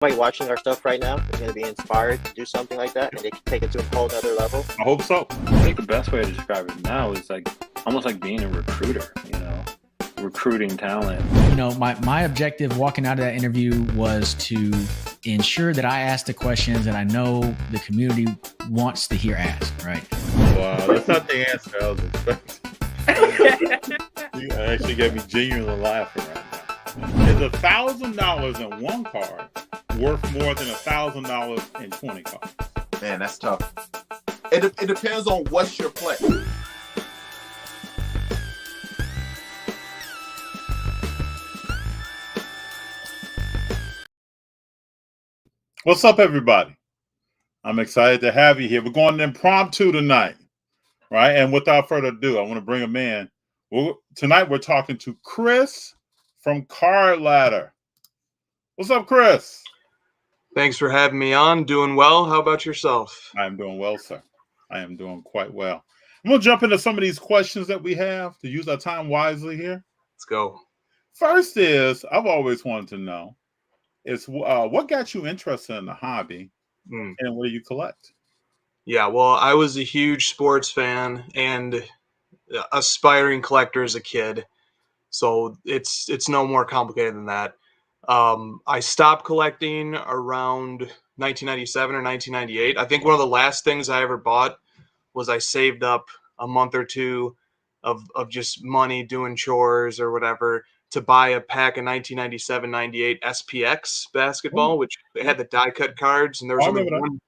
Somebody watching our stuff right now is going to be inspired to do something like that, and they can take it to a whole other level. I hope so. I think the best way to describe it now is like almost like being a recruiter, recruiting talent. My objective walking out of that interview was to ensure that I asked the questions that I know the community wants to hear asked, right? Wow, that's not the answer I was expecting. You actually got me genuinely laughing right now. Is $1,000 in one card worth more than $1,000 in 20 cards? Man, that's tough. It depends on what's your play. What's up, everybody? I'm excited to have you here. We're going to Impromptu tonight, right? And without further ado, I want to bring him in. Tonight, we're talking to Chris from Card Ladder. What's up, Chris? Thanks for having me on. Doing well. How about yourself? I am doing well, sir. I am doing quite well. I'm going to jump into some of these questions that we have to use our time wisely here. Let's go. First is, I've always wanted to know, is what got you interested in the hobby and what do you collect? Yeah, well, I was a huge sports fan and aspiring collector as a kid. So it's no more complicated than that. I stopped collecting around 1997 or 1998. I think one of the last things I ever bought was I saved up a month or two of just money doing chores or whatever to buy a pack of 1997-98 SPX basketball, which they had the die cut cards, and there was only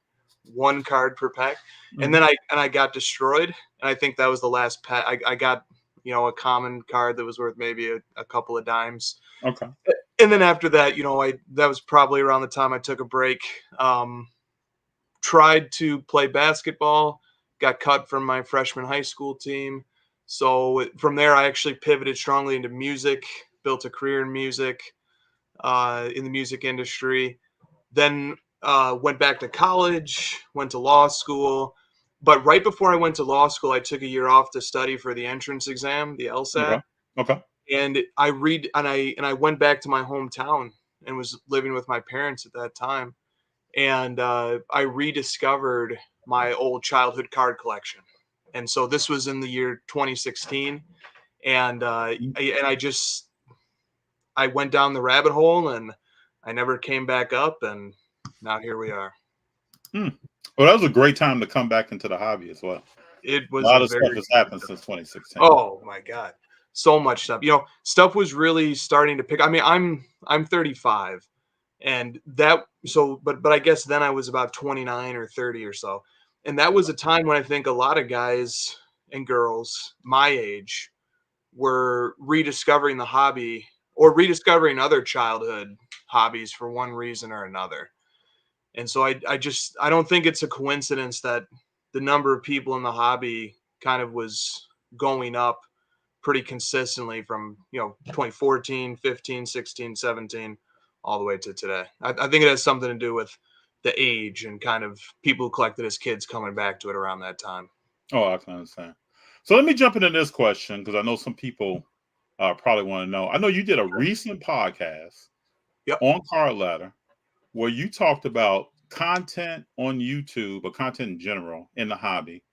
one card per pack. And then I got destroyed, and I think that was the last pack. I got a common card that was worth maybe a couple of dimes. Okay. And then after that, that was probably around the time I took a break. Tried to play basketball, got cut from my freshman high school team. So from there, I actually pivoted strongly into music, built a career in music, in the music industry. Then went back to college, went to law school. But right before I went to law school, I took a year off to study for the entrance exam, the LSAT. Okay. And I went back to my hometown and was living with my parents at that time. And I rediscovered my old childhood card collection. And so this was in the year 2016. And I went down the rabbit hole and I never came back up. And now here we are. Well, that was a great time to come back into the hobby as well. It was a lot of stuff has happened since 2016. Oh my God. So much stuff. Stuff was really starting to pick. I mean, I'm 35 and but I guess then I was about 29 or 30 or so. And that was a time when I think a lot of guys and girls my age were rediscovering the hobby or rediscovering other childhood hobbies for one reason or another. And so I don't think it's a coincidence that the number of people in the hobby kind of was going up pretty consistently from, 2014, 15, 16, 17, all the way to today. I think it has something to do with the age and kind of people who collected as kids coming back to it around that time. Oh, I can understand. So let me jump into this question because I know some people probably want to know. I know you did a recent podcast on Card Ladder where you talked about content on YouTube or content in general in the hobby.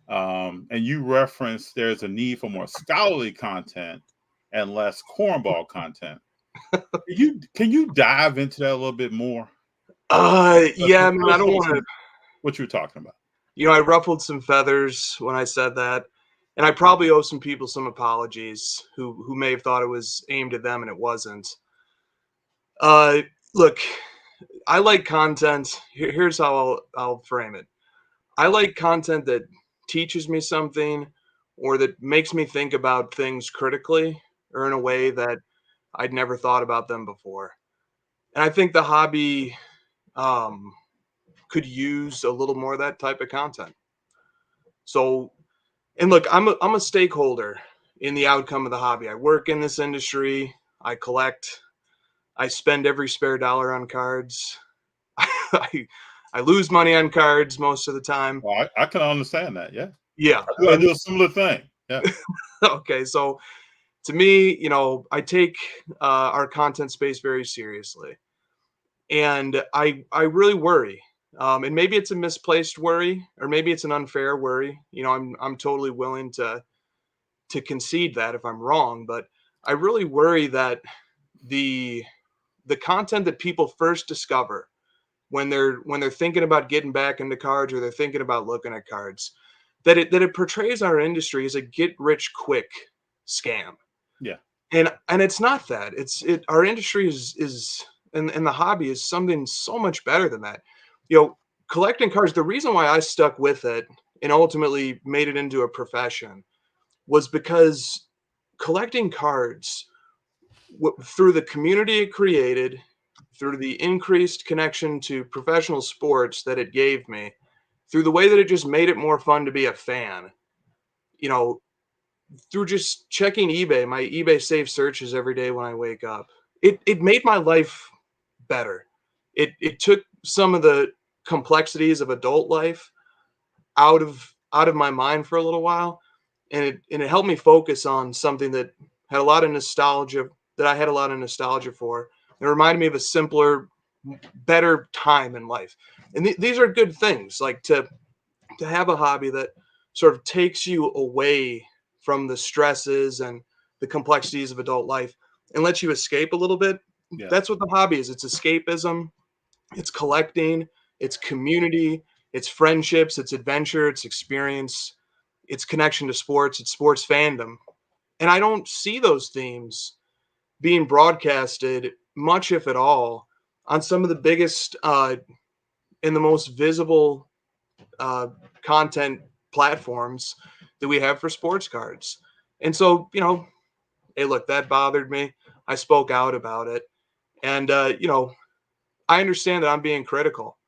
And you referenced there's a need for more scholarly content and less cornball content. Can you dive into that a little bit more? Yeah, I mean, I don't want to. What you were talking about? I ruffled some feathers when I said that, and I probably owe some people some apologies who may have thought it was aimed at them and it wasn't. Look, I like content. Here's how I'll frame it. I like content that teaches me something or that makes me think about things critically or in a way that I'd never thought about them before. And I think the hobby could use a little more of that type of content. So, and look, I'm a stakeholder in the outcome of the hobby. I work in this industry. I collect. I spend every spare dollar on cards. I lose money on cards most of the time. Well, I can understand that. Yeah. Yeah. I do a similar thing. Yeah. Okay. So to me, I take our content space very seriously. And I really worry. And maybe it's a misplaced worry, or maybe it's an unfair worry. You know, I'm totally willing to concede that if I'm wrong, but I really worry that the content that people first discover when they're thinking about getting back into cards, or they're thinking about looking at cards, that it portrays our industry as a get rich quick scam. Yeah. And it's not that. Our industry is and the hobby is something so much better than that. You know, collecting cards, the reason why I stuck with it and ultimately made it into a profession was because collecting cards, through the community it created, through the increased connection to professional sports that it gave me, through the way that it just made it more fun to be a fan, you know, through just checking eBay, my eBay saved searches every day when I wake up, it made my life better. It took some of the complexities of adult life out of my mind for a little while, and it helped me focus on something that had a lot of nostalgia that I had a lot of nostalgia for. It reminded me of a simpler, better time in life. And these are good things, like to have a hobby that sort of takes you away from the stresses and the complexities of adult life and lets you escape a little bit. Yeah. That's what the hobby is. It's escapism, it's collecting, it's community, it's friendships, it's adventure, it's experience, it's connection to sports, it's sports fandom. And I don't see those themes being broadcasted much, if at all, on some of the biggest and the most visible uh, content platforms that we have for sports cards. And so, you know, hey, look, that bothered me. I spoke out about it. And, you know, I understand that I'm being critical.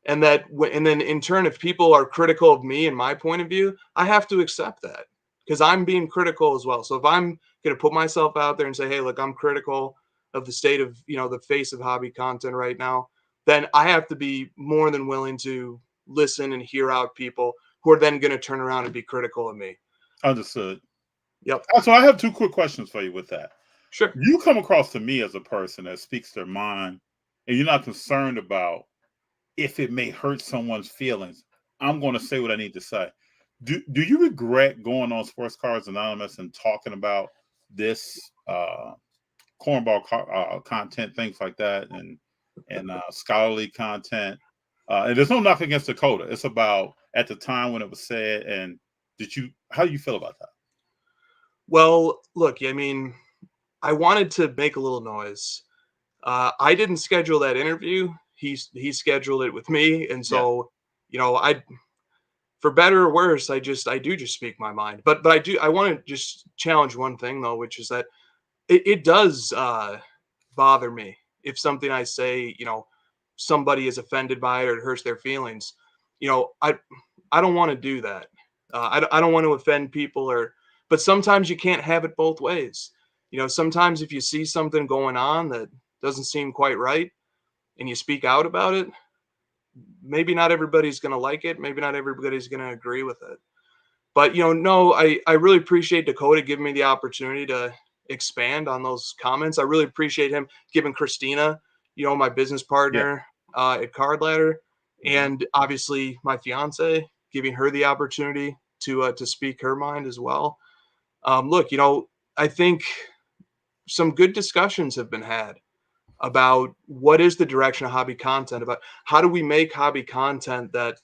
And and then in turn, if people are critical of me and my point of view, I have to accept that because I'm being critical as well. So if I'm going to put myself out there and say, hey, look, I'm critical of the state of, you know, the face of hobby content right now, then I have to be more than willing to listen and hear out people who are then going to turn around and be critical of me. Understood. Yep. So I have two quick questions for you with that. Sure. You come across to me as a person that speaks their mind, and you're not concerned about if it may hurt someone's feelings. I'm going to say what I need to say. Do you regret going on Sports Cards Anonymous and talking about this cornball content, things like that, and scholarly content? And there's no knock against Dakota. It's about at the time when it was said. And how do you feel about that? Well, look, I mean, I wanted to make a little noise. I didn't schedule that interview. He scheduled it with me, and so you know, for better or worse, I do just speak my mind. But I want to just challenge one thing though, which is that it does bother me if something I say, you know, somebody is offended by it or it hurts their feelings. You know, I don't want to do that. I don't want to offend people, but sometimes you can't have it both ways. You know, sometimes if you see something going on that doesn't seem quite right and you speak out about it, maybe not everybody's going to like it. Maybe not everybody's going to agree with it. But, you know, no, I really appreciate Dakota giving me the opportunity to expand on those comments. I really appreciate him giving Christina, you know, my business partner at Card Ladder, and obviously my fiance, giving her the opportunity to speak her mind as well. Look, you know, I think some good discussions have been had about what is the direction of hobby content, about how do we make hobby content that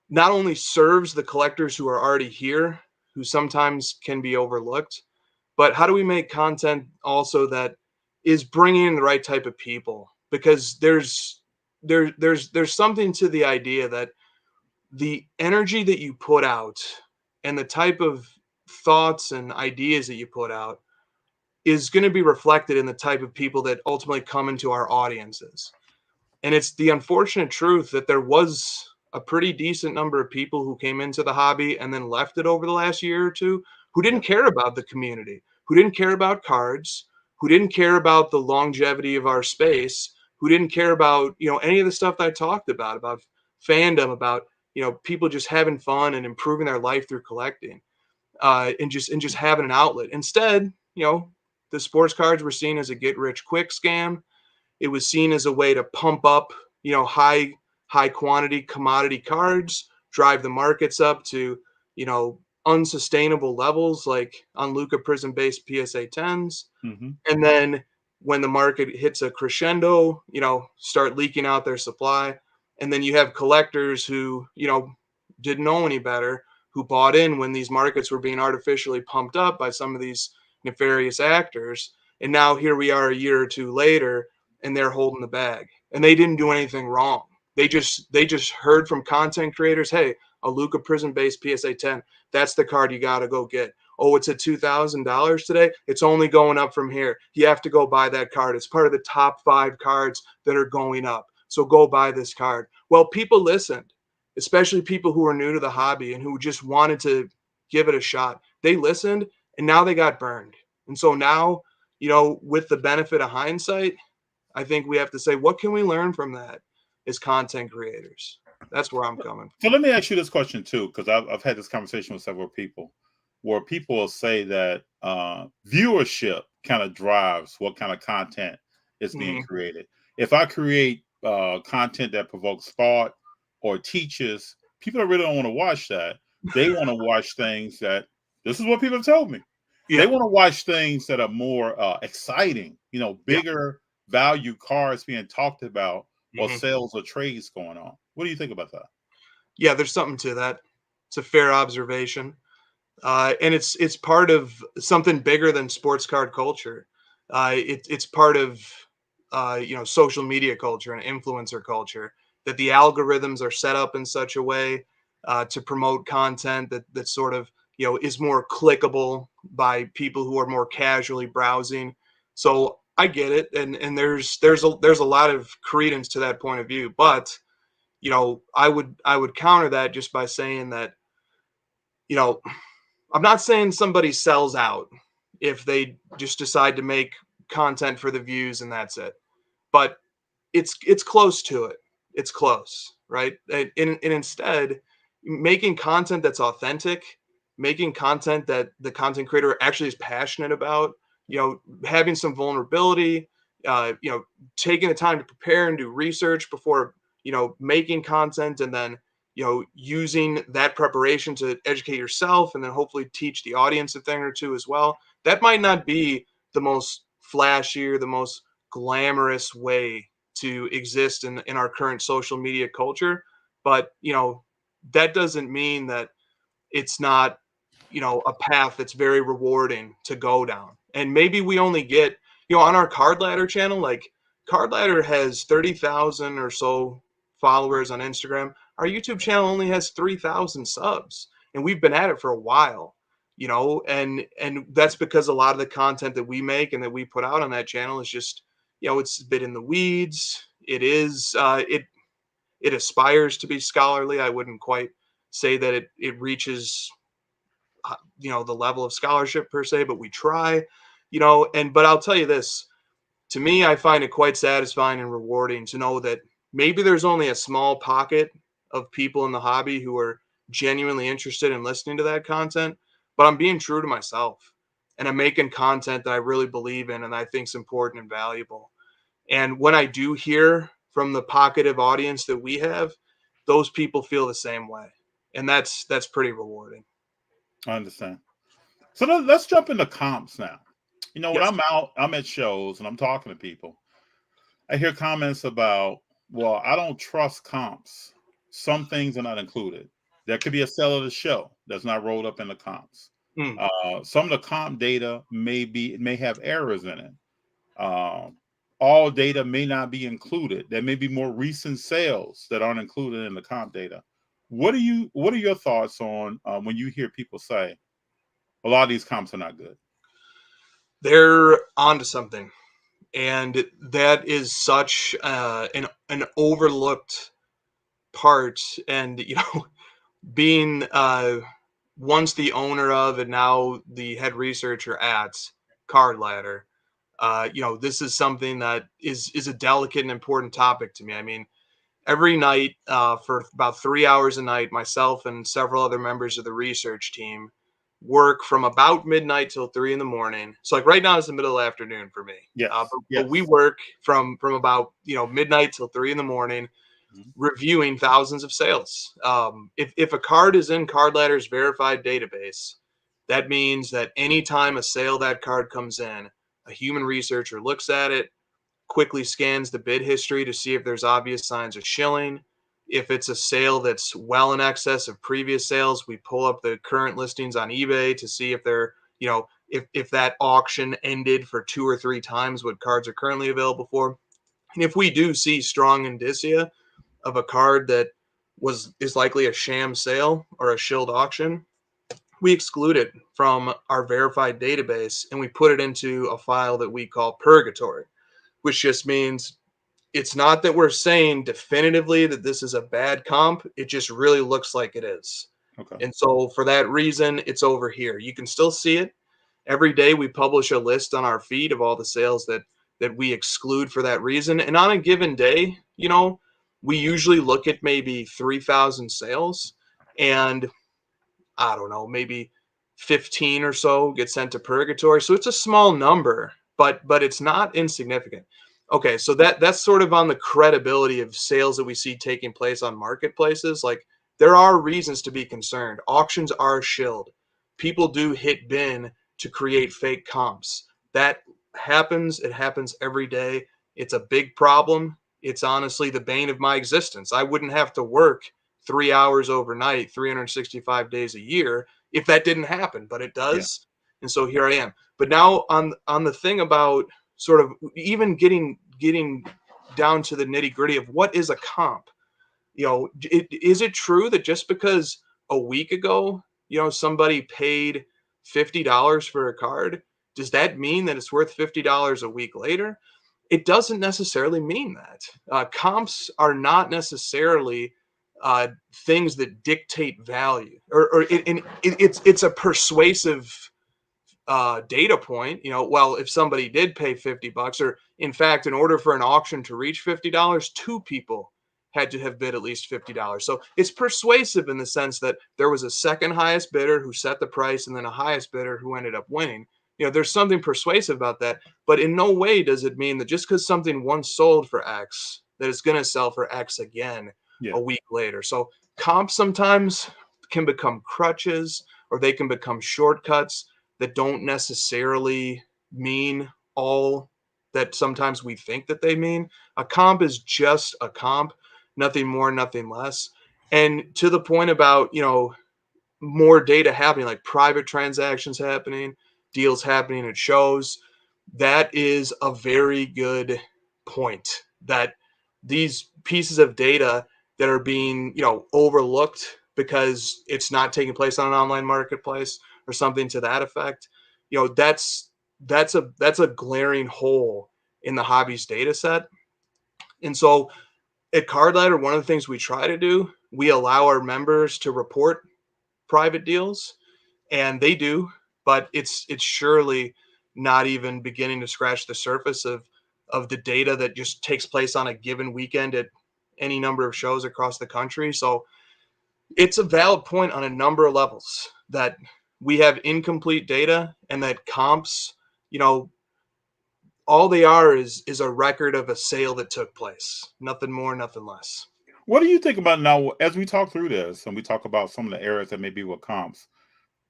not only serves the collectors who are already here, who sometimes can be overlooked, but how do we make content also that is bringing in the right type of people? Because there's something to the idea that the energy that you put out and the type of thoughts and ideas that you put out is going to be reflected in the type of people that ultimately come into our audiences. And it's the unfortunate truth that there was a pretty decent number of people who came into the hobby and then left it over the last year or two, who didn't care about the community, who didn't care about cards, who didn't care about the longevity of our space, who didn't care about, you know, any of the stuff that I talked about fandom, about, you know, people just having fun and improving their life through collecting, and just having an outlet. Instead, you know, the sports cards were seen as a get rich quick scam. It was seen as a way to pump up, high quantity commodity cards, drive the markets up to, unsustainable levels like on Luca Prism based PSA 10s. Mm-hmm. And then when the market hits a crescendo, start leaking out their supply. And then you have collectors who, didn't know any better, who bought in when these markets were being artificially pumped up by some of these nefarious actors. And now here we are a year or two later, and they're holding the bag. And they didn't do anything wrong. They just heard from content creators, hey, a Luca Prism based PSA 10, that's the card you got to go get. Oh, it's at $2,000 today. It's only going up from here. You have to go buy that card. It's part of the top 5 cards that are going up. So go buy this card. Well, people listened, especially people who are new to the hobby and who just wanted to give it a shot. They listened, and now they got burned. And so now, with the benefit of hindsight, I think we have to say, what can we learn from that as content creators? That's where I'm coming from. So let me ask you this question too, because I've had this conversation with several people, where people will say that viewership kind of drives what kind of content is being created. If I create content that provokes thought or teaches, people really don't want to watch that. They want to watch things that, this is what people have told me. Yeah. They want to watch things that are more exciting, bigger value cards being talked about, or sales or trades going on. What do you think about that? Yeah, there's something to that. It's a fair observation. And it's part of something bigger than sports card culture. It's part of social media culture and influencer culture, that the algorithms are set up in such a way to promote content that sort of is more clickable by people who are more casually browsing. So I get it, and there's a lot of credence to that point of view, but I would counter that just by saying that I'm not saying somebody sells out if they just decide to make content for the views and that's it, but it's close to it. It's close, right? And instead, making content that's authentic, making content that the content creator actually is passionate about, having some vulnerability, taking the time to prepare and do research before, making content, and then, using that preparation to educate yourself and then hopefully teach the audience a thing or two as well. That might not be the most flashy or the most glamorous way to exist in our current social media culture, but that doesn't mean that it's not a path that's very rewarding to go down. And maybe we only get on our Card Ladder channel, like Card Ladder has 30,000 or so followers on Instagram. Our YouTube channel only has 3,000 subs, and we've been at it for a while, and that's because a lot of the content that we make and that we put out on that channel is just it's a bit in the weeds. It is it aspires to be scholarly. I wouldn't quite say that it reaches the level of scholarship per se, but we try, but I'll tell you this, to me, I find it quite satisfying and rewarding to know that maybe there's only a small pocket of people in the hobby who are genuinely interested in listening to that content, but I'm being true to myself and I'm making content that I really believe in and I think is important and valuable. And when I do hear from the pocket of audience that we have, those people feel the same way. And that's pretty rewarding. I understand. So let's jump into comps now. When Yes. I'm at shows and I'm talking to people, I hear comments about, well, I don't trust comps. Some things are not included. There could be a sale of the show that's not rolled up in the comps. Some of the comp data may have errors in it. All data may not be included. There may be more recent sales that aren't included in the comp data. What are your thoughts on when you hear people say a lot of these comps are not good? They're onto something, and that is such an overlooked part. And being once the owner of and now the head researcher at Card Ladder, this is something that is a delicate and important topic to me. I mean, every night for about 3 hours a night, myself and several other members of the research team work from about midnight till 3 in the morning. So like right now is the middle of the afternoon for me. Yes. But we work from about midnight till 3 in the morning, reviewing thousands of sales. If a card is in Card Ladder's verified database, that means that anytime a sale that card comes in, a human researcher looks at it, quickly scans the bid history to see if there's obvious signs of shilling. If it's a sale that's well in excess of previous sales, we pull up the current listings on eBay to see if they're, if that auction ended for 2 or 3 times what cards are currently available for. And if we do see strong indicia of a card that is likely a sham sale or a shilled auction, we exclude it from our verified database and we put it into a file that we call purgatory, which just means it's not that we're saying definitively that this is a bad comp. It just really looks like it is. Okay. And so for that reason, it's over here. You can still see it. Every day we publish a list on our feed of all the sales that we exclude for that reason. And on a given day, we usually look at maybe 3,000 sales, and I don't know, maybe 15 or so get sent to purgatory. So it's a small number, but it's not insignificant. Okay, so that's sort of on the credibility of sales that we see taking place on marketplaces. Like, there are reasons to be concerned. Auctions are shilled. People do hit bin to create fake comps. That happens. It happens every day. It's a big problem. It's honestly the bane of my existence. I wouldn't have to work 3 hours overnight, 365 days a year if that didn't happen, but it does. Yeah. And so here I am. But now on the thing about sort of even getting down to the nitty gritty of what is a comp, is it true that just because a week ago, somebody paid $50 for a card, does that mean that it's worth $50 a week later? It doesn't necessarily mean that. Comps are not necessarily things that dictate value, or it's a persuasive data point. Well, if somebody did pay $50, or in fact, in order for an auction to reach $50, 2 people had to have bid at least $50. So it's persuasive in the sense that there was a second highest bidder who set the price and then a highest bidder who ended up winning. There's something persuasive about that, but in no way does it mean that just because something once sold for X, that it's going to sell for X again a week later. So comps sometimes can become crutches, or they can become shortcuts that don't necessarily mean all that sometimes we think that they mean. A comp is just a comp, nothing more, nothing less. And to the point about, more data happening, like private transactions happening, deals happening at shows, that is a very good point, that these pieces of data that are being, overlooked because it's not taking place on an online marketplace or something to that effect, that's a glaring hole in the hobby's data set. And so at Card Ladder, one of the things we try to do, we allow our members to report private deals, and they do, but it's surely not even beginning to scratch the surface of the data that just takes place on a given weekend at any number of shows across the country. So it's a valid point on a number of levels that we have incomplete data, and that comps, all they are is a record of a sale that took place. Nothing more, nothing less. What do you think about now, as we talk through this and we talk about some of the areas that may be with comps,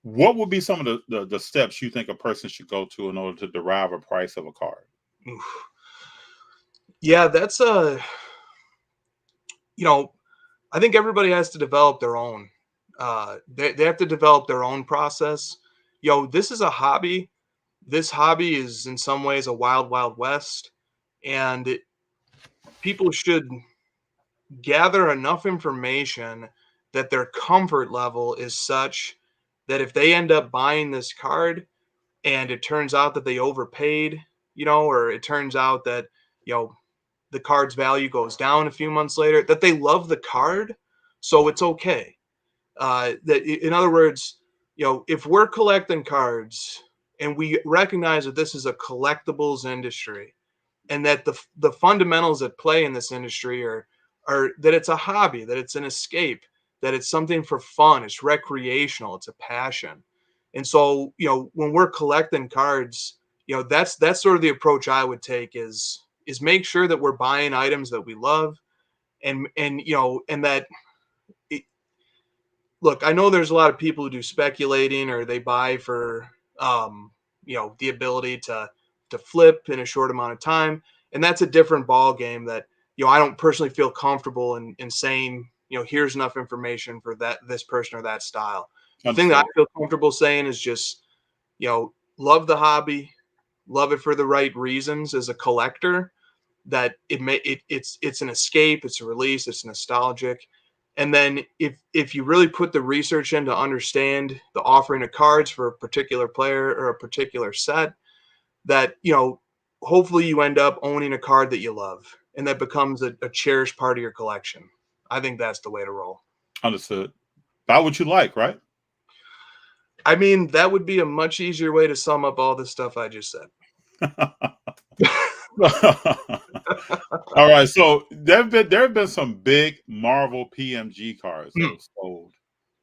what would be some of the steps you think a person should go to in order to derive a price of a card? Yeah, that's I think everybody has to develop their own. They have to develop their own process. This is a hobby. This hobby is in some ways a wild, wild west, and people should gather enough information that their comfort level is such that if they end up buying this card and it turns out that they overpaid, or it turns out that, the card's value goes down a few months later, that they love the card, so it's okay. That, in other words, if we're collecting cards and we recognize that this is a collectibles industry, and that the fundamentals at play in this industry are that it's a hobby, that it's an escape, that it's something for fun, it's recreational, it's a passion. And so, when we're collecting cards, that's sort of the approach I would take is make sure that we're buying items that we love, and that look, I know there's a lot of people who do speculating, or they buy for the ability to flip in a short amount of time, and that's a different ball game that I don't personally feel comfortable in saying, here's enough information for this person or that style. The thing that I feel comfortable saying is just, love the hobby, love it for the right reasons as a collector, that it's an escape, it's a release, it's nostalgic. And then if you really put the research in to understand the offering of cards for a particular player or a particular set, that, hopefully you end up owning a card that you love, and that becomes a cherished part of your collection. I think that's the way to roll. Understood. Buy what you like, right? I mean, that would be a much easier way to sum up all the stuff I just said. All right, so there have been some big Marvel PMG cards that have sold.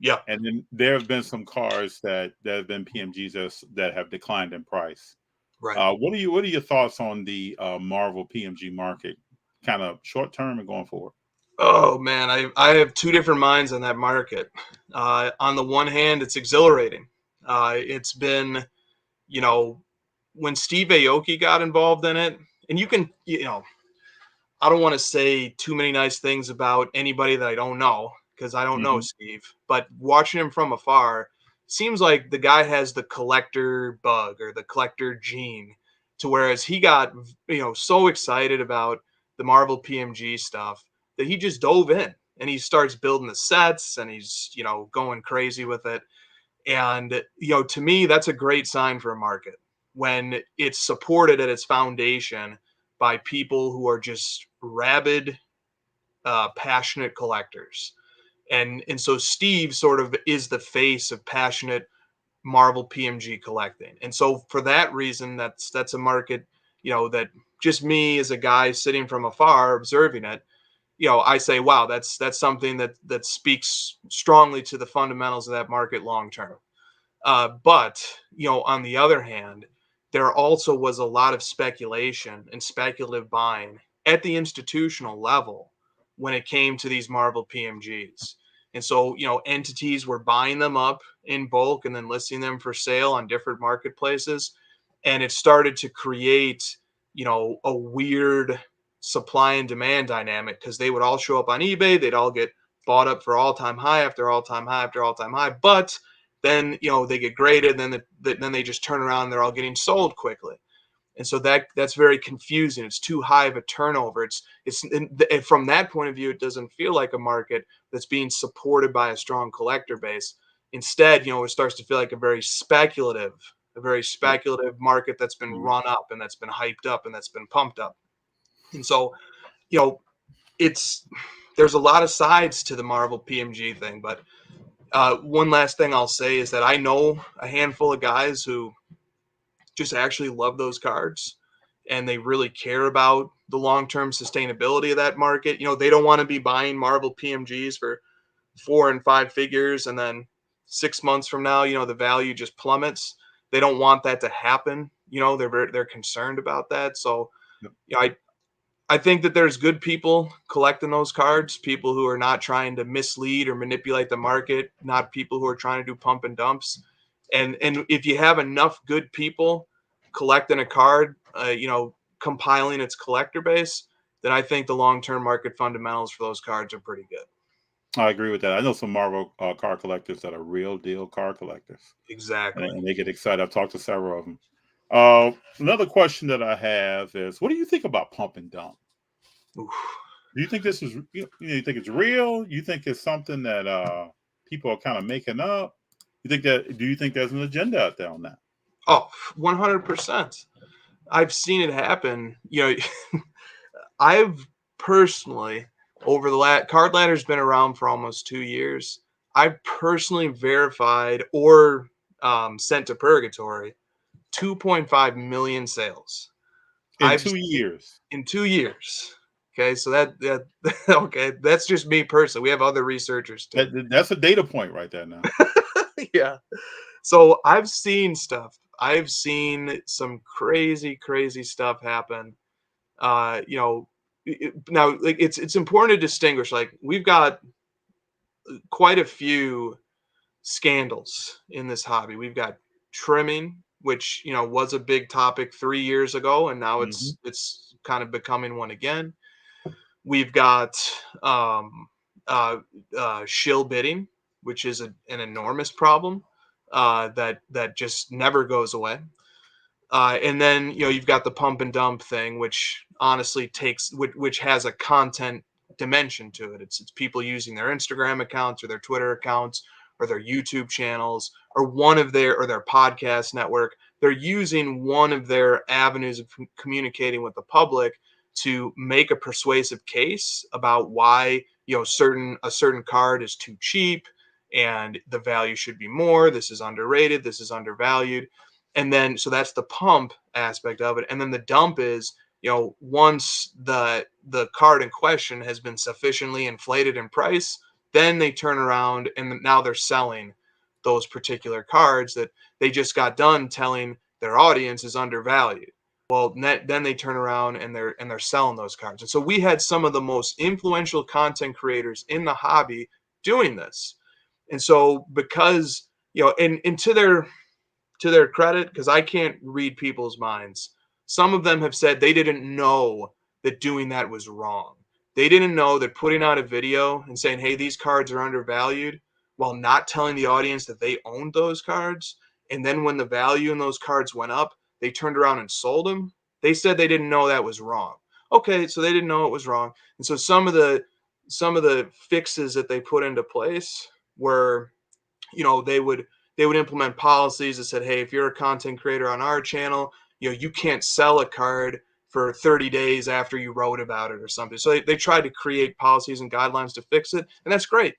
Yeah, and then there have been some cards that have been PMGs that have declined in price. right. What are your thoughts on the Marvel PMG market, kind of short term and going forward? Oh man, I have two different minds on that market. On the one hand, it's exhilarating. It's been, when Steve Aoki got involved in it, and you can, I don't want to say too many nice things about anybody that I don't know, because I don't know Steve, but watching him from afar, seems like the guy has the collector bug or the collector gene, to whereas he got, so excited about the Marvel PMG stuff that he just dove in and he starts building the sets and he's, going crazy with it. And, to me, that's a great sign for a market when it's supported at its foundation by people who are just rabid, passionate collectors. And so Steve sort of is the face of passionate Marvel PMG collecting. And so for that reason, that's a market, that just me as a guy sitting from afar observing it, I say, wow, that's something that speaks strongly to the fundamentals of that market long term. But on the other hand, there also was a lot of speculation and speculative buying at the institutional level when it came to these Marvel PMGs. And so, entities were buying them up in bulk and then listing them for sale on different marketplaces. And it started to create, a weird supply and demand dynamic, because they would all show up on eBay. They'd all get bought up for all-time high after all-time high after all-time high. But then, they get graded, and then they just turn around and they're all getting sold quickly. And so that's very confusing. It's too high of a turnover. It's from that point of view, it doesn't feel like a market that's being supported by a strong collector base. Instead, it starts to feel like a very speculative market that's been run up and that's been hyped up and that's been pumped up. And so, there's a lot of sides to the Marvel PMG thing. But one last thing I'll say is that I know a handful of guys who just actually love those cards, and they really care about the long-term sustainability of that market. They don't want to be buying Marvel PMGs for 4 and 5 figures, and then 6 months from now, the value just plummets. They don't want that to happen. They're concerned about that. So, I think that there's good people collecting those cards, people who are not trying to mislead or manipulate the market, not people who are trying to do pump and dumps. And if you have enough good people collecting a card, compiling its collector base, then I think the long-term market fundamentals for those cards are pretty good. I agree with that. I know some Marvel card collectors that are real deal card collectors. Exactly. And they get excited. I've talked to several of them. Another question that I have is, what do you think about pump and dump? Oof. Do you think this is, you think it's real? You think it's something that people are kind of making up? Do you think there's an agenda out there on that? Oh, 100%. I've seen it happen. I've personally, over the Card Ladder's been around for almost 2 years. I've personally verified or sent to Purgatory 2.5 million sales. In 2 years. In 2 years. Okay, so that okay, that's just me personally. We have other researchers too. That's a data point right there now. Yeah. So I've seen stuff. I've seen some crazy, crazy stuff happen. You know, now like it's important to distinguish. Like we've got quite a few scandals in this hobby. We've got trimming, which was a big topic 3 years ago, and now Mhm. it's kind of becoming one again. We've got um, shill bidding, which is an enormous problem that just never goes away. And then you've got the pump and dump thing, which honestly which has a content dimension to it. It's people using their Instagram accounts or their Twitter accounts or their YouTube channels or their podcast network. They're using one of their avenues of communicating with the public to make a persuasive case about why a certain card is too cheap and the value should be more. This is underrated. This is undervalued. And then so that's the pump aspect of it. And then the dump is once the card in question has been sufficiently inflated in price, then they turn around and now they're selling those particular cards that they just got done telling their audience is undervalued. Well, then they turn around and they're selling those cards. And so we had some of the most influential content creators in the hobby doing this. And so because and to their credit, because I can't read people's minds, some of them have said they didn't know that doing that was wrong. They didn't know that putting out a video and saying, hey, these cards are undervalued, while not telling the audience that they owned those cards. And then when the value in those cards went up, they turned around and sold them. They said they didn't know that was wrong. Okay, so they didn't know it was wrong. And so some of the fixes that they put into place were, they would implement policies that said, hey, if you're a content creator on our channel, you can't sell a card for 30 days after you wrote about it or something. So they tried to create policies and guidelines to fix it, and that's great.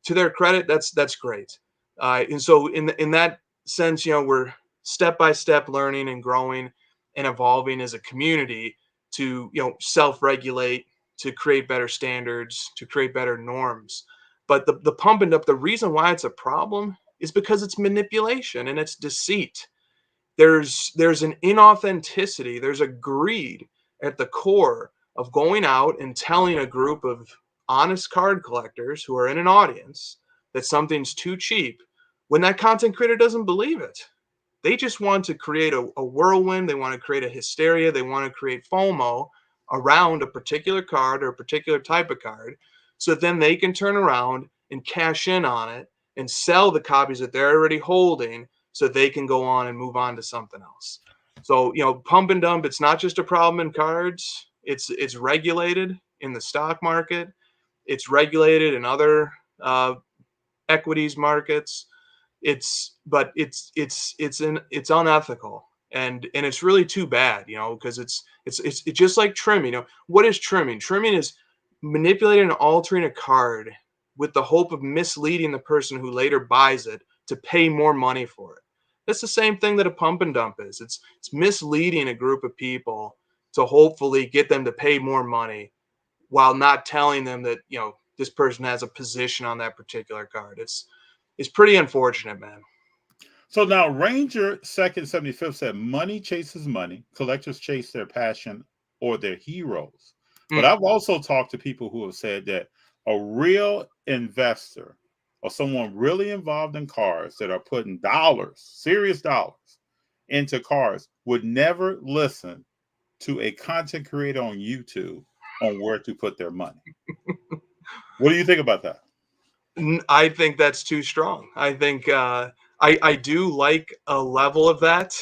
To their credit, that's great. And so in that sense, we're step by step learning and growing and evolving as a community to self-regulate, to create better standards, to create better norms. But the pump and up, the reason why it's a problem is because it's manipulation and it's deceit. There's an inauthenticity, there's a greed at the core of going out and telling a group of honest card collectors who are in an audience that something's too cheap when that content creator doesn't believe it. They just want to create a whirlwind. They want to create a hysteria. They want to create FOMO around a particular card or a particular type of card so that then they can turn around and cash in on it and sell the copies that they're already holding so they can go on and move on to something else. So, pump and dump, it's not just a problem in cards. It's regulated in the stock market. It's regulated in other equities markets. It's unethical, and it's really too bad, because it's just like trimming. What is trimming? Trimming is manipulating and altering a card with the hope of misleading the person who later buys it to pay more money for it. That's the same thing that a pump and dump is. It's misleading a group of people to hopefully get them to pay more money while not telling them that this person has a position on that particular card. It's pretty unfortunate, man. So now Ranger 2nd 75th said money chases money. Collectors chase their passion or their heroes. But I've also talked to people who have said that a real investor or someone really involved in cards that are putting dollars, serious dollars, into cards would never listen to a content creator on YouTube on where to put their money. What do you think about that? I think that's too strong. I think I do like a level of that.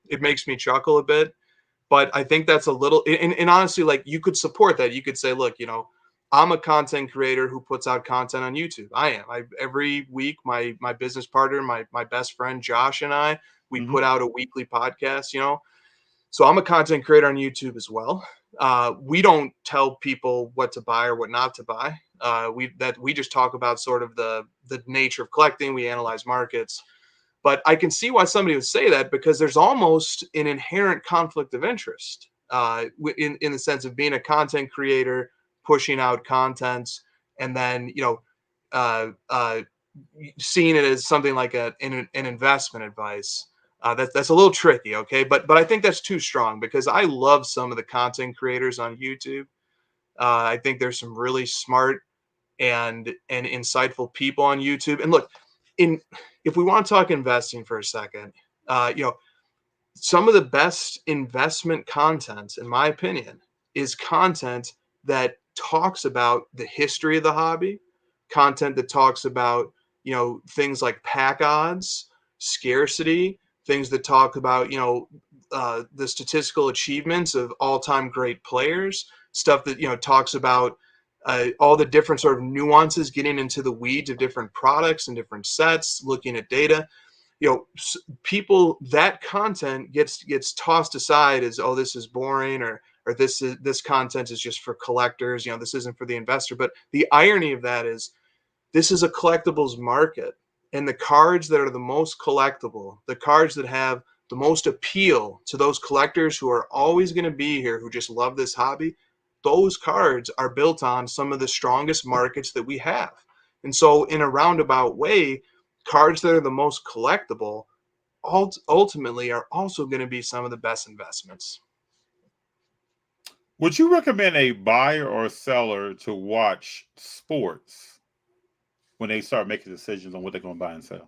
It makes me chuckle a bit, but I think that's a little. And honestly, like you could support that. You could say, look, I'm a content creator who puts out content on YouTube. I am. Every week, my business partner, my best friend Josh and I, we put out a weekly podcast. So I'm a content creator on YouTube as well. We don't tell people what to buy or what not to buy. We just talk about sort of the nature of collecting. We analyze markets. But I can see why somebody would say that, because there's almost an inherent conflict of interest in the sense of being a content creator, pushing out content, and then seeing it as something like an investment advice. That's a little tricky, okay? But I think that's too strong because I love some of the content creators on YouTube. I think there's some really smart and insightful people on YouTube. And look, if we want to talk investing for a second, some of the best investment content, in my opinion, is content that talks about the history of the hobby, content that talks about, things like pack odds, scarcity, things that talk about, the statistical achievements of all-time great players, stuff that, talks about all the different sort of nuances, getting into the weeds of different products and different sets, looking at data. People, that content gets tossed aside as, oh, this is boring, or this content is just for collectors. This isn't for the investor. But the irony of that is, this is a collectibles market, and the cards that are the most collectible, the cards that have the most appeal to those collectors who are always going to be here, who just love this hobby, those cards are built on some of the strongest markets that we have. And so in a roundabout way, cards that are the most collectible ultimately are also going to be some of the best investments. Would you recommend a buyer or seller to watch sports when they start making decisions on what they're going to buy and sell?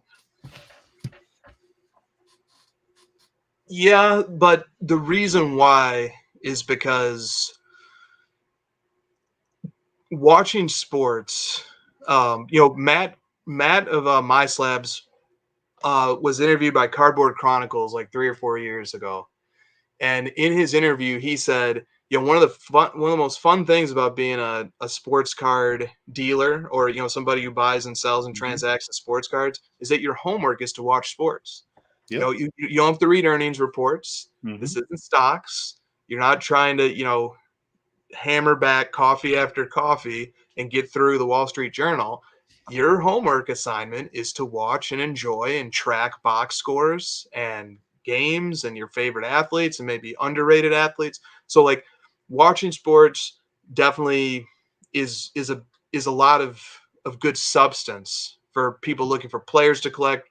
Yeah, but the reason why is because watching sports, Matt of My Slabs was interviewed by Cardboard Chronicles like 3 or 4 years ago, and in his interview, he said, one of the most fun things about being a sports card dealer, or somebody who buys and sells and transacts in sports cards, is that your homework is to watch sports. Yep. You don't have to read earnings reports. This isn't stocks. You're not trying to hammer back coffee after coffee and get through the Wall Street Journal. Your homework assignment is to watch and enjoy and track box scores and games and your favorite athletes and maybe underrated athletes. So like, watching sports definitely is a lot of good substance for people looking for players to collect,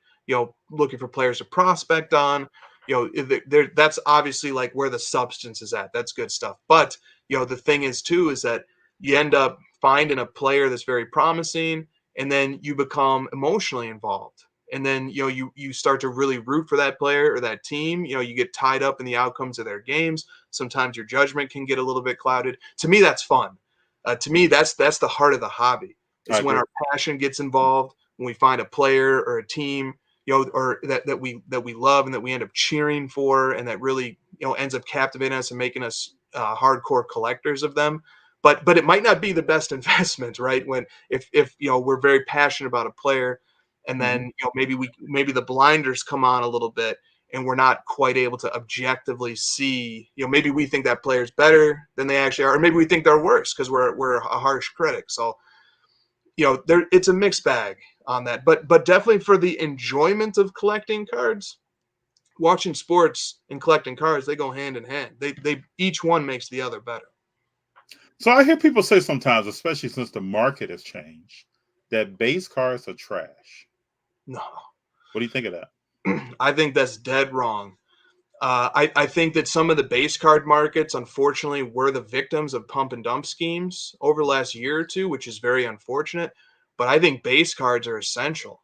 looking for players to prospect on. That's obviously like where the substance is at. That's good stuff. But the thing is too, is that you end up finding a player that's very promising, and then you become emotionally involved. And then, you start to really root for that player or that team. You get tied up in the outcomes of their games. Sometimes your judgment can get a little bit clouded. To me, that's fun. To me, that's the heart of the hobby. It's when our passion gets involved, when we find a player or a team, or that we love and that we end up cheering for, and that really, ends up captivating us and making us hardcore collectors of them. But it might not be the best investment, right? When if we're very passionate about a player, and then maybe the blinders come on a little bit, and we're not quite able to objectively see. Maybe we think that player's better than they actually are, or maybe we think they're worse because we're a harsh critic. So it's a mixed bag on that. But definitely for the enjoyment of collecting cards, watching sports and collecting cards, they go hand in hand. They each one makes the other better. So I hear people say sometimes, especially since the market has changed, that base cards are trash. No. What do you think of that? I think that's dead wrong. I think that some of the base card markets, unfortunately, were the victims of pump and dump schemes over the last year or two, which is very unfortunate. But I think base cards are essential.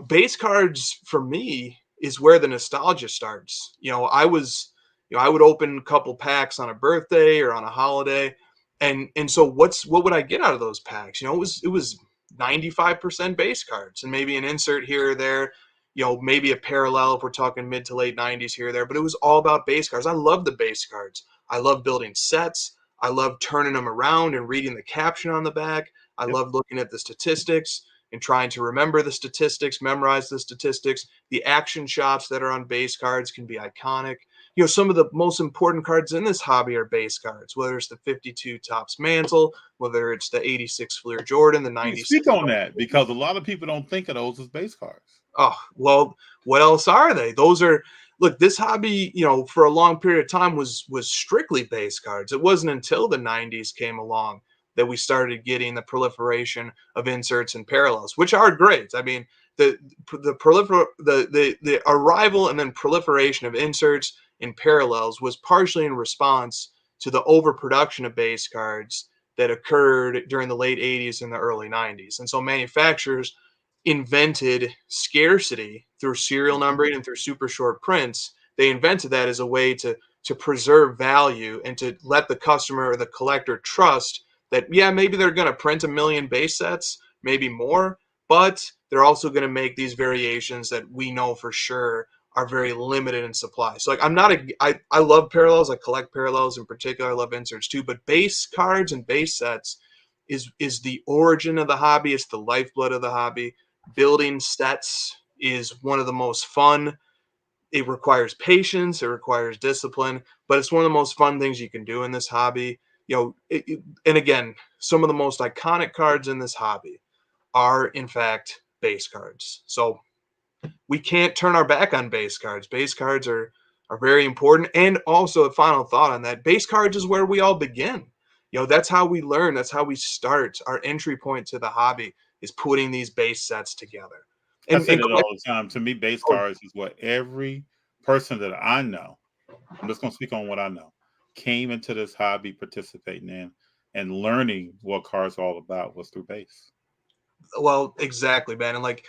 Base cards for me is where the nostalgia starts. I would open a couple packs on a birthday or on a holiday. And so what would I get out of those packs? It was 95% base cards and maybe an insert here or there, maybe a parallel if we're talking mid to late 90s here or there, but it was all about base cards. I love the base cards. I love building sets. I love turning them around and reading the caption on the back. I love looking at the statistics and trying to remember the statistics, memorize the statistics. The action shots that are on base cards can be iconic. Some of the most important cards in this hobby are base cards, whether it's the 52 Topps Mantle, whether it's the 86 Fleer Jordan, the 96. Speak on that, because a lot of people don't think of those as base cards. Oh, well, what else are they? Those are, look, this hobby, for a long period of time was strictly base cards. It wasn't until the 90s came along that we started getting the proliferation of inserts and parallels, which are great. I mean, the arrival and then proliferation of inserts and parallels was partially in response to the overproduction of base cards that occurred during the late 80s and the early 90s. And so manufacturers invented scarcity through serial numbering and through super short prints. They invented that as a way to preserve value and to let the customer or the collector trust that, yeah, maybe they're going to print 1 million base sets, maybe more, but they're also going to make these variations that we know for sure are very limited in supply. So like I love parallels. I collect parallels in particular. I love inserts too, but base cards and base sets is the origin of the hobby. It's the lifeblood of the hobby. Building sets is one of the most fun. It requires patience, it requires discipline, but it's one of the most fun things you can do in this hobby. And again, some of the most iconic cards in this hobby are in fact base cards. So we can't turn our back on base cards. Base cards are very important. And also a final thought on that, base cards is where we all begin. That's how we learn. That's how we start. Our entry point to the hobby is putting these base sets together. I say that all the time. To me, base cards is what every person that I know, I'm just going to speak on what I know, came into this hobby participating in and learning what cards are all about was through base. Well, exactly, man. And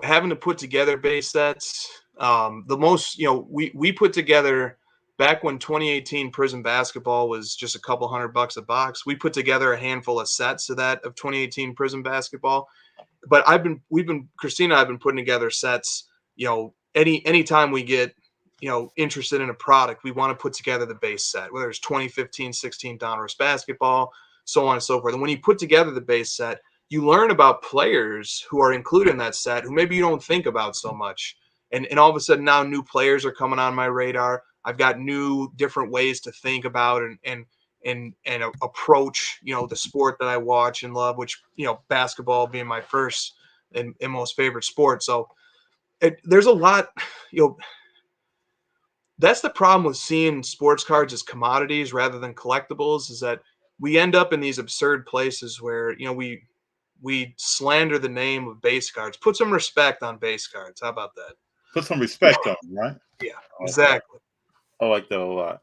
having to put together base sets, the most, we put together back when 2018 Prism Basketball was just a couple $100 a box. We put together a handful of sets of 2018 Prism Basketball. But Christina and I have been putting together sets, anytime we get, interested in a product, we want to put together the base set, whether it's 2015, 16 Donruss basketball, so on and so forth. And when you put together the base set, you learn about players who are included in that set who maybe you don't think about so much. And all of a sudden now new players are coming on my radar. I've got new different ways to think about and approach, the sport that I watch and love, which, basketball being my first and most favorite sport. So there's a lot, that's the problem with seeing sports cards as commodities rather than collectibles, is that we end up in these absurd places where, we slander the name of base cards. Put some respect on base cards. How about that? Put some respect on them, right? Yeah, exactly. I like that a lot.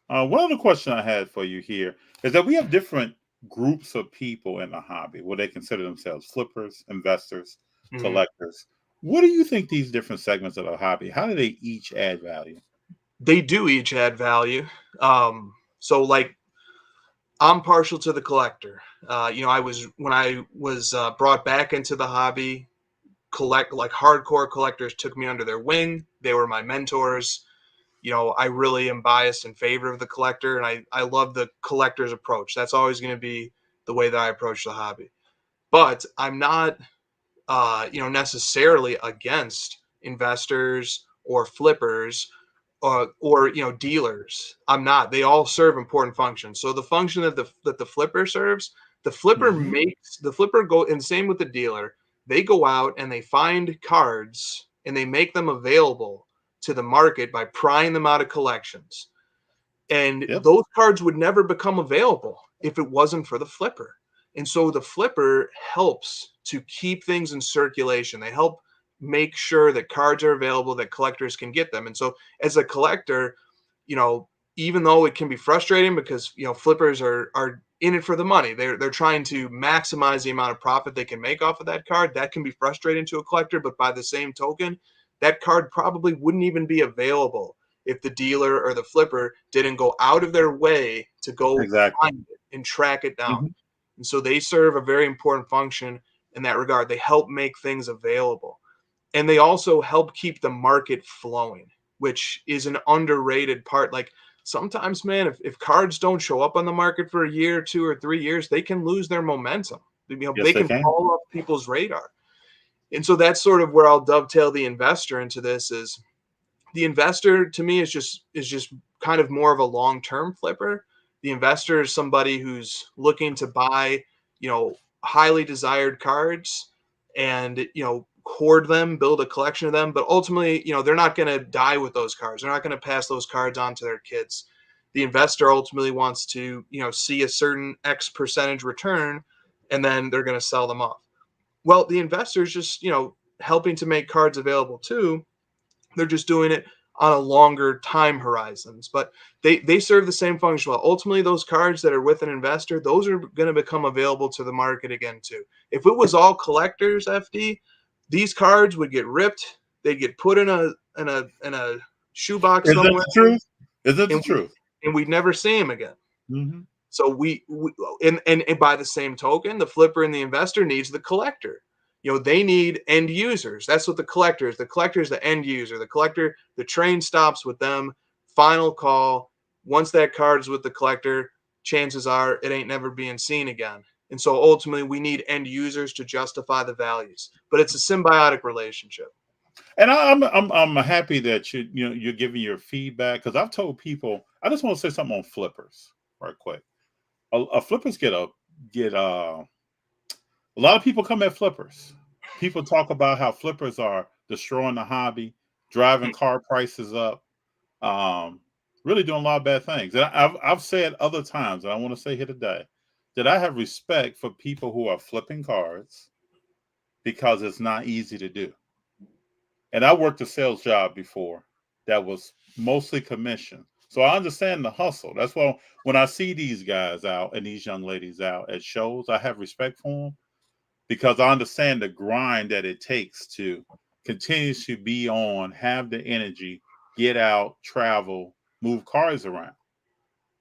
One other question I had for you here is that we have different groups of people in the hobby where they consider themselves flippers, investors, collectors. What do you think these different segments of the hobby, how do they each add value? They do each add value. So like I'm partial to the collector. When I was brought back into the hobby, hardcore collectors took me under their wing. They were my mentors. I really am biased in favor of the collector, and I love the collector's approach. That's always going to be the way that I approach the hobby. But I'm not, necessarily against investors or flippers or dealers. I'm not. They all serve important functions. So the function that the flipper serves, the flipper makes the flipper go, and same with the dealer. They go out and they find cards and they make them available to the market by prying them out of collections. And those cards would never become available if it wasn't for the flipper. And so the flipper helps to keep things in circulation. They help make sure that cards are available, that collectors can get them. And so as a collector, even though it can be frustrating because, flippers are in it for the money. They're trying to maximize the amount of profit they can make off of that card. That can be frustrating to a collector, but by the same token, that card probably wouldn't even be available if the dealer or the flipper didn't go out of their way to go find it and track it down. And so they serve a very important function in that regard. They help make things available. And they also help keep the market flowing, which is an underrated part. Like sometimes, man, if cards don't show up on the market for a year, 2 or 3 years, they can lose their momentum. They can fall off people's radar. And so that's sort of where I'll dovetail the investor into this. Is the investor to me is just kind of more of a long-term flipper. The investor is somebody who's looking to buy, highly desired cards and, hoard them, build a collection of them. But ultimately, they're not going to die with those cards. They're not going to pass those cards on to their kids. the investor ultimately wants to, see a certain X percentage return, and then they're going to sell them off. Well, the investor's just, helping to make cards available too. They're just doing it on a longer time horizons, but they serve the same function well. Ultimately, those cards that are with an investor, those are going to become available to the market again too. If it was all collectors, FD, these cards would get ripped. They'd get put in a shoebox Is that somewhere. the truth? Is that the and truth? we'd never see them again. Mm-hmm. So we and by the same token, the flipper and the investor needs the collector. They need end users. That's what the collector is. The collector is the end user. The collector, the train stops with them. Final call. Once that card is with the collector, chances are it ain't never being seen again. And so ultimately, we need end users to justify the values. But it's a symbiotic relationship. And I'm happy that you're giving your feedback, because I've told people. I just want to say something on flippers right quick. A flippers get a lot of people come at flippers. People talk about how flippers are destroying the hobby, driving car prices up, really doing a lot of bad things. And I've said other times, and I want to say here today, that I have respect for people who are flipping cars, because it's not easy to do. And I worked a sales job before that was mostly commission. So I understand the hustle. That's why when I see these guys out and these young ladies out at shows, I have respect for them, because I understand the grind that it takes to continue to be on, have the energy, get out, travel, move cars around.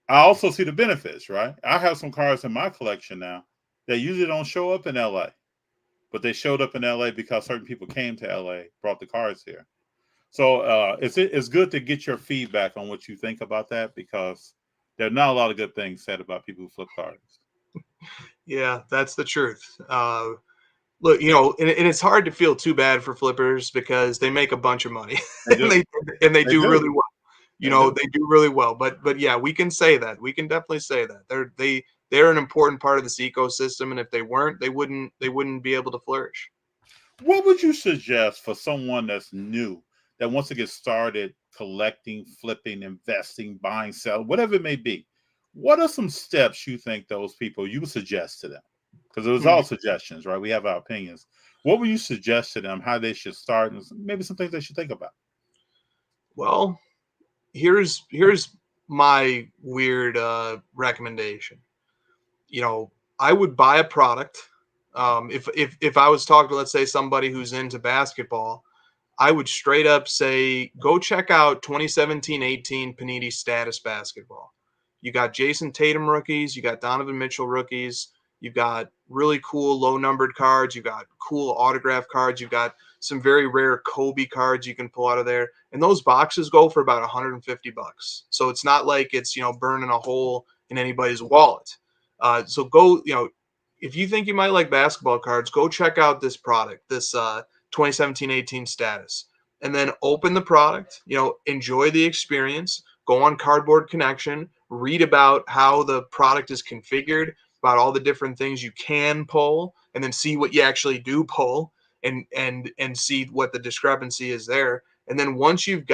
I also see the benefits, right? I have some cars in my collection now that usually don't show up in LA, but they showed up in LA because certain people came to LA, brought the cars here. So it's good to get your feedback on what you think about that, because there are not a lot of good things said about people who flip cars. Yeah, that's the truth. Look, and it's hard to feel too bad for flippers, because they make a bunch of money and they do really well. They do really well. But yeah, we can say that. We can definitely say that they're an important part of this ecosystem, and if they weren't, they wouldn't be able to flourish. What would you suggest for someone that's new, that wants to get started collecting, flipping, investing, buying, selling, whatever it may be? What are some steps you think those people you would suggest to them? Because it was all suggestions, right? We have our opinions. What would you suggest to them, how they should start, and maybe some things they should think about? Well, here's my weird recommendation. I would buy a product. If I was talking to, let's say, somebody who's into basketball, I would straight up say, go check out 2017-18 Panini Status Basketball. You got Jason Tatum rookies, you got Donovan Mitchell rookies, you've got really cool low numbered cards, you've got cool autograph cards, you've got some very rare Kobe cards you can pull out of there. And those boxes go for about $150. So it's not like it's, burning a hole in anybody's wallet. So go, if you think you might like basketball cards, go check out this product, this 2017-18 Status, and then open the product, enjoy the experience, go on Cardboard Connection, read about how the product is configured, about all the different things you can pull, and then see what you actually do pull, and see what the discrepancy is there. And then once you've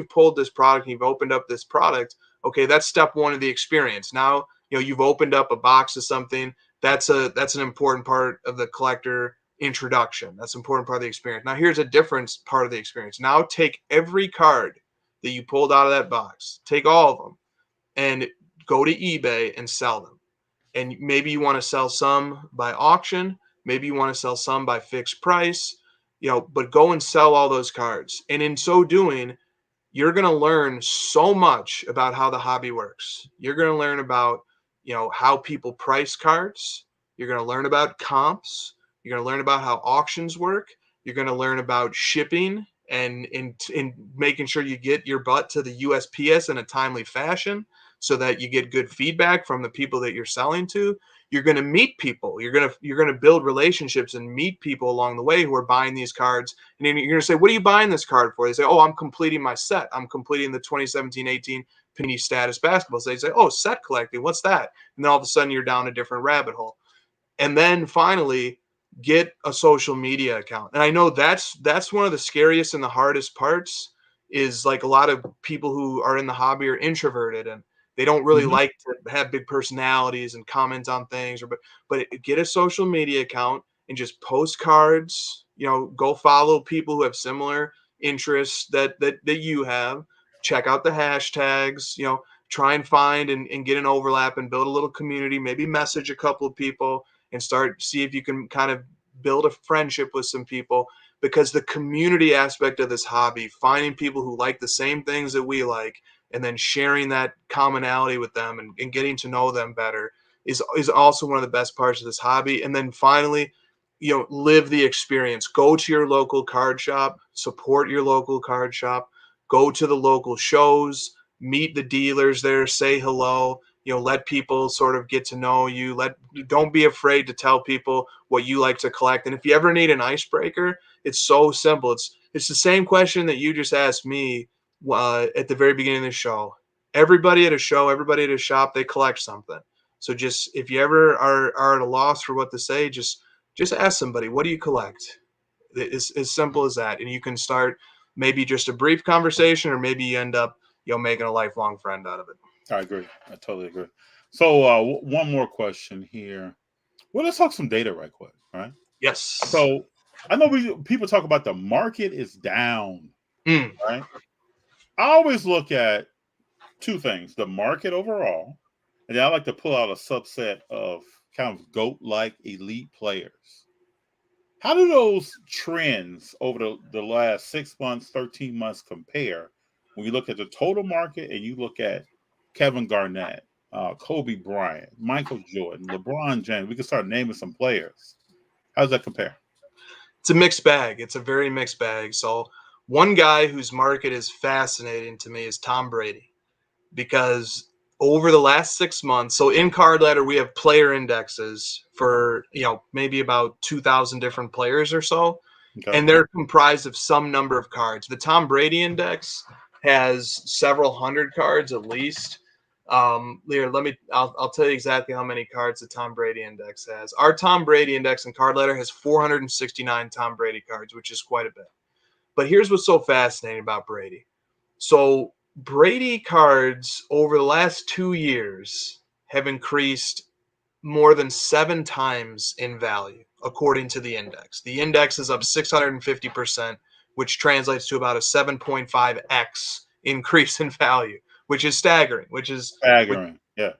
pulled this product and you've opened up this product, okay, that's step one of the experience. Now, you've opened up a box of something. That's an important part of the collector introduction. That's an important part of the experience. Now, here's a different part of the experience. Now, take every card that you pulled out of that box, take all of them, and go to eBay and sell them. And maybe you want to sell some by auction. Maybe you want to sell some by fixed price, but go and sell all those cards. And in so doing, you're going to learn so much about how the hobby works. You're going to learn about, how people price cards. You're going to learn about comps. You're going to learn about how auctions work. You're going to learn about shipping and in making sure you get your butt to the USPS in a timely fashion, so that you get good feedback from the people that you're selling to. You're going to meet people. You're going to build relationships and meet people along the way who are buying these cards. And then you're going to say, what are you buying this card for? They say, oh, I'm completing my set. I'm completing the 2017-18 Panini Status Basketball. So they say, oh, set collecting. What's that? And then all of a sudden you're down a different rabbit hole. And then finally, get a social media account. And I know that's one of the scariest and the hardest parts, is like a lot of people who are in the hobby are introverted and they don't really like to have big personalities and comment on things, but get a social media account and just post cards. Go follow people who have similar interests that you have. Check out the hashtags. Try and find and get an overlap and build a little community. Maybe message a couple of people and see if you can kind of build a friendship with some people, because the community aspect of this hobby, finding people who like the same things that we like, and then sharing that commonality with them and getting to know them better is also one of the best parts of this hobby. And then finally, live the experience. Go to your local card shop, support your local card shop, go to the local shows, meet the dealers there, say hello, let people sort of get to know you. Don't be afraid to tell people what you like to collect. And if you ever need an icebreaker, it's so simple. It's the same question that you just asked me at the very beginning of the show. Everybody at a show, everybody at a shop, they collect something. So just, if you ever are at a loss for what to say, just ask somebody, what do you collect? It's as simple as that. And you can start maybe just a brief conversation, or maybe you end up, making a lifelong friend out of it. I agree. I totally agree. So one more question here. Well, let's talk some data right quick, right? Yes. So I know people talk about the market is down, right? I always look at two things: the market overall, and then I like to pull out a subset of kind of GOAT-like elite players. How do those trends over the last 6 months, 13 months compare when you look at the total market and you look at Kevin Garnett, Kobe Bryant, Michael Jordan, LeBron James? We can start naming some players. How does that compare? It's a mixed bag. It's a very mixed bag. So one guy whose market is fascinating to me is Tom Brady, because over the last 6 months, so in Card Ladder, we have player indexes for, maybe about 2,000 different players or so. Okay. And they're comprised of some number of cards. The Tom Brady index has several hundred cards at least. Lear, I'll tell you exactly how many cards the Tom Brady index has. Our Tom Brady index in Card Ladder has 469 Tom Brady cards, which is quite a bit. But here's what's so fascinating about Brady. So Brady cards over the last 2 years have increased more than 7 times in value, according to the index. The index is up 650%, which translates to about a 7.5x increase in value, which is staggering. Yeah.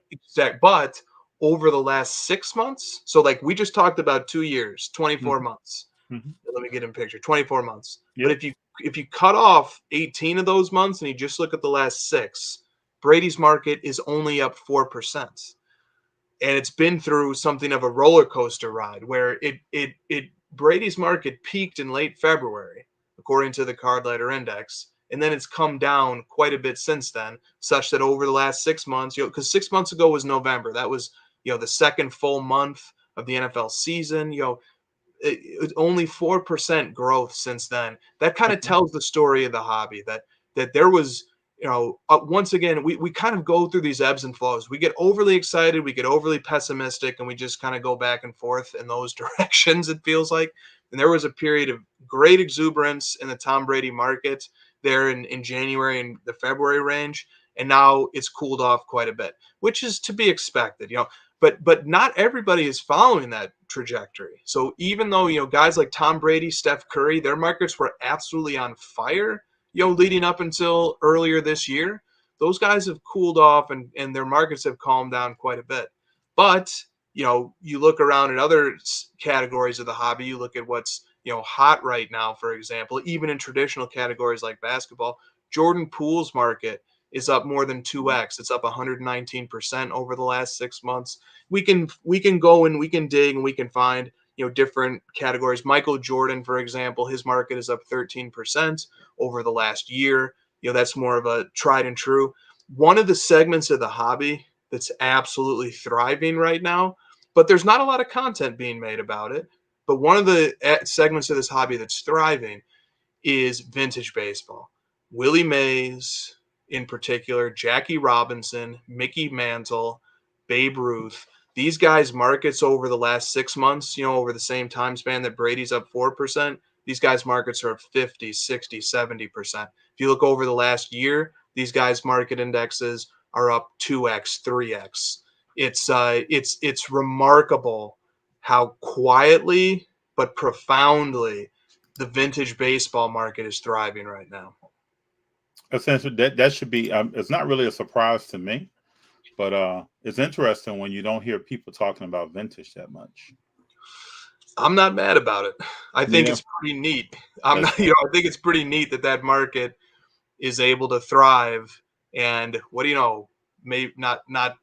But over the last 6 months, so like we just talked about 2 years, 24 months. Let me get in picture, 24 months. Yep. But if you cut off 18 of those months and you just look at the last 6, Brady's market is only up 4%. And it's been through something of a roller coaster ride where Brady's market peaked in late February, according to the Card Ladder Index. And then it's come down quite a bit since then, such that over the last 6 months, because 6 months ago was November, that was, the second full month of the NFL season, it's only 4% growth since then. That kind of tells the story of the hobby, that there was, once again, we kind of go through these ebbs and flows. We get overly excited, we get overly pessimistic, and we just kind of go back and forth in those directions, it feels like. And there was a period of great exuberance in the Tom Brady market there in January and the February range. And now it's cooled off quite a bit, which is to be expected, but not everybody is following that trajectory. So even though, guys like Tom Brady, Steph Curry, their markets were absolutely on fire, leading up until earlier this year, those guys have cooled off and their markets have calmed down quite a bit. But, you look around at other categories of the hobby, you look at what's, hot right now, for example, even in traditional categories like basketball, Jordan Poole's market is up more than 2x. It's up 119% over the last 6 months. We can go and we can dig and we can find, different categories. Michael Jordan, for example, his market is up 13% over the last year. That's more of a tried and true. One of the segments of the hobby that's absolutely thriving right now, but there's not a lot of content being made about it. But one of the segments of this hobby that's thriving is vintage baseball. Willie Mays, in particular, Jackie Robinson, Mickey Mantle, Babe Ruth. These guys' markets over the last 6 months, over the same time span that Brady's up 4%, these guys' markets are up 50, 60, 70%. If you look over the last year, these guys' market indexes are up 2x, 3x. It's remarkable how quietly but profoundly the vintage baseball market is thriving right now. Essentially, that should be. It's not really a surprise to me, but it's interesting when you don't hear people talking about vintage that much. I'm not mad about it. I think it's pretty neat. I think it's pretty neat that market is able to thrive. And what do you know? Maybe not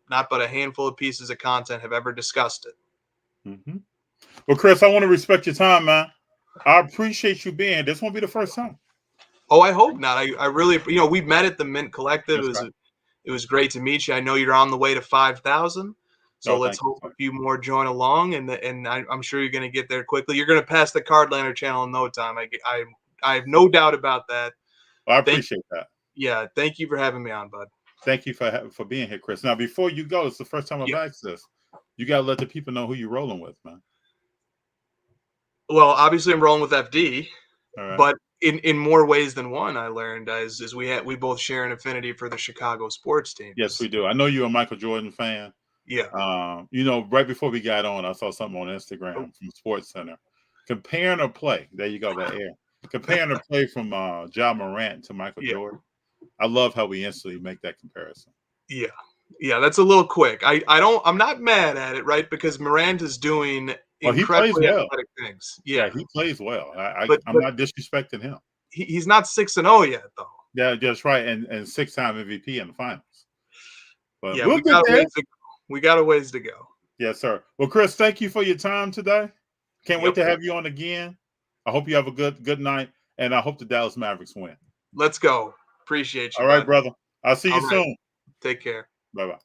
but a handful of pieces of content have ever discussed it. Mm-hmm. Well, Chris, I want to respect your time, man. I appreciate you being. This won't be the first time. Oh, I hope not. I really, we met at the Mint Collective. It was great to meet you. I know you're on the way to 5,000. So let's hope a few more join along, and I'm sure you're going to get there quickly. You're going to pass the Cardlander channel in no time. I have no doubt about that. Well, I appreciate that. Yeah, thank you for having me on, bud. Thank you for being here, Chris. Now, before you go, it's the first time I've asked this. You got to let the people know who you're rolling with, man. Well, obviously, I'm rolling with FD, right. But in more ways than one, I learned is we both share an affinity for the Chicago sports team. Yes, we do. I know you're a Michael Jordan fan. Yeah. Right before we got on, I saw something on Instagram from Sports Center comparing a play. There you go, that air. Comparing a play from Ja Morant to Michael Jordan. I love how we instantly make that comparison. Yeah, that's a little quick. I'm not mad at it, right? Because Morant is doing incredibly athletic things. Yeah, he plays well. I'm not disrespecting him. He's not 6-0 yet, though. Yeah, that's right, and 6-time MVP in the finals. But yeah, we got a ways to go. Yes, sir. Well, Chris, thank you for your time today. Can't wait to have you on again. I hope you have a good night, and I hope the Dallas Mavericks win. Let's go. Appreciate you. All right, brother. I'll see you soon. Take care. Bye-bye.